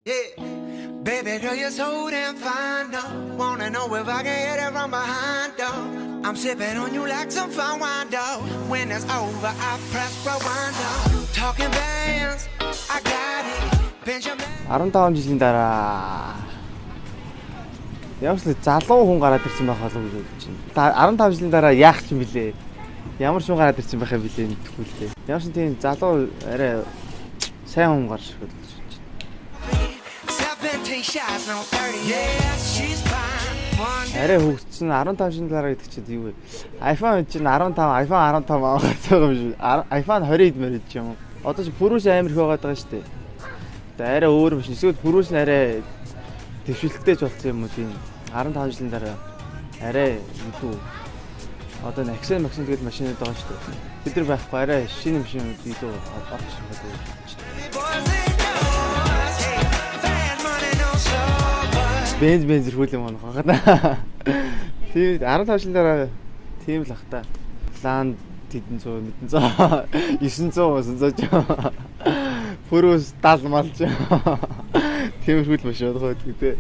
Yeah, baby girl, you're so damn fine, though. Wanna know if I can hit it from behind, though. I'm sipping on you like some fine wine, though. When it's over, I press rewind, though. Talking bands, I got it. Benjamin. 15 жилийн дараа явж л залуу хүн гараад ирсэн байх болов уу гэж байна. 15 жилийн дараа яах ч юм бэлээ. Ямар ч хүн гараад ирсэн байх юм бэлээ мэдхгүй лээ. Ямар ч тийм залуу арай сайн хүн гарч ирэх гэж байна. 17 shots, no 30. Yeah, she's fine. Арай хөгжсөн 15 жилийн дараа гэдэг чинь юу вэ? iPhone чинь 15, iPhone 15 авах гэсэн юм шиг. iPhone 20 идмэр гэж юм. Одоо чи пүрүүс амир их байгаад байгаа шүү дээ. Арай өөр биш. Эсвэл пүрүүс нь арай дэвшилттэй ч болсон юм уу тийм 15 жилийн дараа арай илүү одоо Nexen гэдэг машинууд байгаа шүү дээ. Бид нар байхгүй арай шинэ машинууд илүү орж ирэх гэдэг. Бенз хөл юм байна. Тийм 15 жилийн дараа тийм л ах та. Ланд хэдэн 100 900 900 пүрүүс 70 малж. Тийм хөл машин байгаа гэдэг.